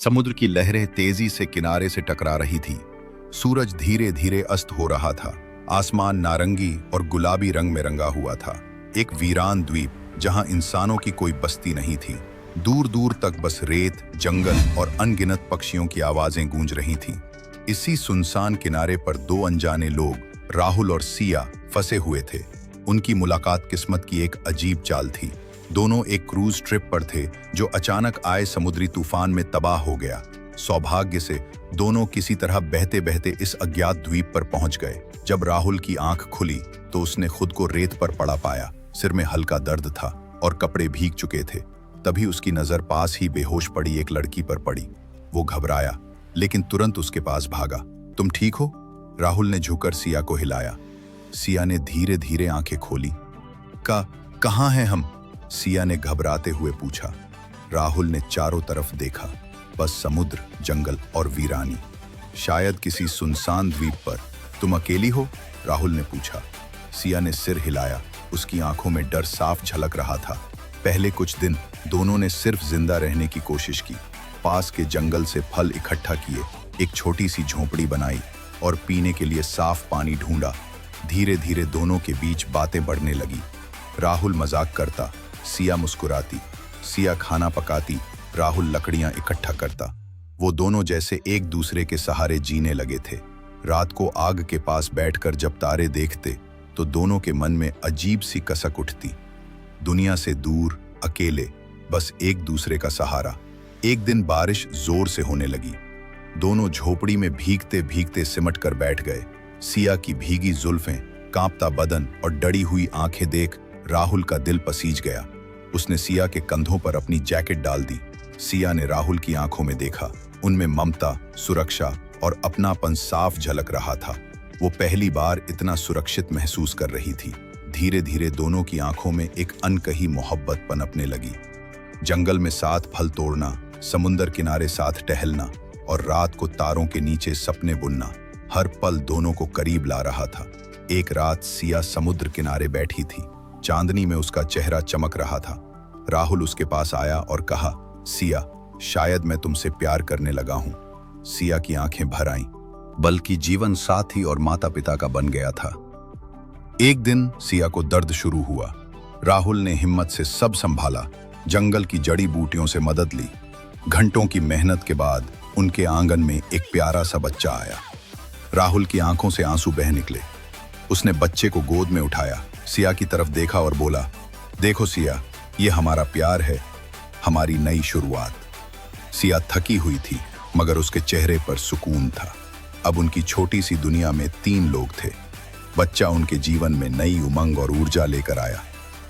समुद्र की लहरें तेजी से किनारे से टकरा रही थी। सूरज धीरे धीरे अस्त हो रहा था। आसमान नारंगी और गुलाबी रंग में रंगा हुआ था। एक वीरान द्वीप जहां इंसानों की कोई बस्ती नहीं थी। दूर दूर तक बस रेत, जंगल और अनगिनत पक्षियों की आवाजें गूंज रही थीं। इसी सुनसान किनारे पर दो अनजाने लोग, राहुल और सिया, फंसे हुए थे। उनकी मुलाकात किस्मत की एक अजीब चाल थी। दोनों एक क्रूज ट्रिप पर थे जो अचानक आए समुद्री तूफान में तबाह हो गया। सौभाग्य से दोनों किसी तरह बहते बहते इस अज्ञात द्वीप पर पहुंच गए। जब राहुल की आंख खुली तो उसने खुद को रेत पर पड़ा पाया। सिर में हल्का दर्द था और कपड़े भीग चुके थे। तभी उसकी नजर पास ही बेहोश पड़ी एक लड़की पर पड़ी। वो घबराया लेकिन तुरंत उसके पास भागा। तुम ठीक हो? राहुल ने झुककर सिया को हिलाया। सिया ने धीरे धीरे आंखें खोली। कहाँ हैं हम? सिया ने घबराते हुए पूछा। राहुल ने चारों तरफ देखा। बस समुद्र, जंगल और वीरानी। शायद किसी सुनसान द्वीप पर। तुम अकेली हो? राहुल ने पूछा। सिया ने सिर हिलाया। उसकी आंखों में डर साफ झलक रहा था। पहले कुछ दिन दोनों ने सिर्फ जिंदा रहने की कोशिश की। पास के जंगल से फल इकट्ठा किए, एक छोटी सी झोंपड़ी बनाई और पीने के लिए साफ पानी ढूंढा। धीरे धीरे दोनों के बीच बातें बढ़ने लगी। राहुल मजाक करता, सिया मुस्कुराती। सिया खाना पकाती, राहुल लकड़ियां इकट्ठा करता। वो दोनों जैसे एक दूसरे के सहारे जीने लगे थे। रात को आग के पास बैठकर जब तारे देखते तो दोनों के मन में अजीब सी कसक उठती। दुनिया से दूर, अकेले, बस एक दूसरे का सहारा। एक दिन बारिश जोर से होने लगी। दोनों झोपड़ी में भीगते भीगते सिमट कर बैठ गए। सिया की भीगी जुल्फें, कांपता बदन और डरी हुई आंखें देख राहुल का दिल पसीज गया। उसने सिया के कंधों पर अपनी जैकेट डाल दी। सिया ने राहुल की आंखों में देखा। उनमें ममता, सुरक्षा और अपनापन साफ झलक रहा था। वो पहली बार इतना सुरक्षित महसूस कर रही थी। धीरे धीरे दोनों की आंखों में एक अनकही मोहब्बत पनपने लगी। जंगल में साथ फल तोड़ना, समुंदर किनारे साथ टहलना और रात को तारों के नीचे सपने बुनना, हर पल दोनों को करीब ला रहा था। एक रात सिया समुद्र किनारे बैठी थी। चांदनी में उसका चेहरा चमक रहा था। राहुल उसके पास आया और कहा, सिया, शायद मैं तुमसे प्यार करने लगा हूं। सिया की आंखें भर आईं, बल्कि जीवन साथी और माता पिता का बन गया था। एक दिन सिया को दर्द शुरू हुआ। राहुल ने हिम्मत से सब संभाला। जंगल की जड़ी बूटियों से मदद ली। घंटों की मेहनत के बाद उनके आंगन में एक प्यारा सा बच्चा आया। राहुल की आंखों से आंसू बह निकले। उसने बच्चे को गोद में उठाया, सिया की तरफ देखा और बोला, देखो सिया, ये हमारा प्यार है, हमारी नई शुरुआत। सिया थकी हुई थी मगर उसके चेहरे पर सुकून था। अब उनकी छोटी सी दुनिया में 3 लोग थे। बच्चा उनके जीवन में नई उमंग और ऊर्जा लेकर आया।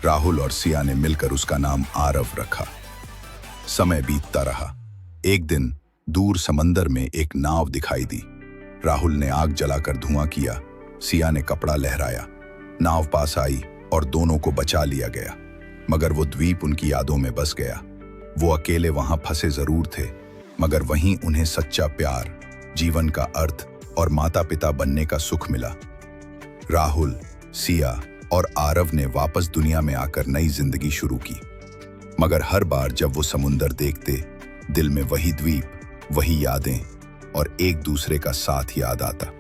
राहुल और सिया ने मिलकर उसका नाम आरव रखा। समय बीतता रहा। एक दिन दूर समंदर में एक नाव दिखाई दी। राहुल ने आग जलाकर धुआं किया। सिया ने कपड़ा लहराया। नाव पास आई और दोनों को बचा लिया गया। मगर वो द्वीप उनकी यादों में बस गया। वो अकेले वहां फंसे जरूर थे, मगर वहीं उन्हें सच्चा प्यार, जीवन का अर्थ और माता पिता बनने का सुख मिला। राहुल, सिया और आरव ने वापस दुनिया में आकर नई जिंदगी शुरू की। मगर हर बार जब वो समुंदर देखते, दिल में वही द्वीप, वही यादें और एक दूसरे का साथ याद आता।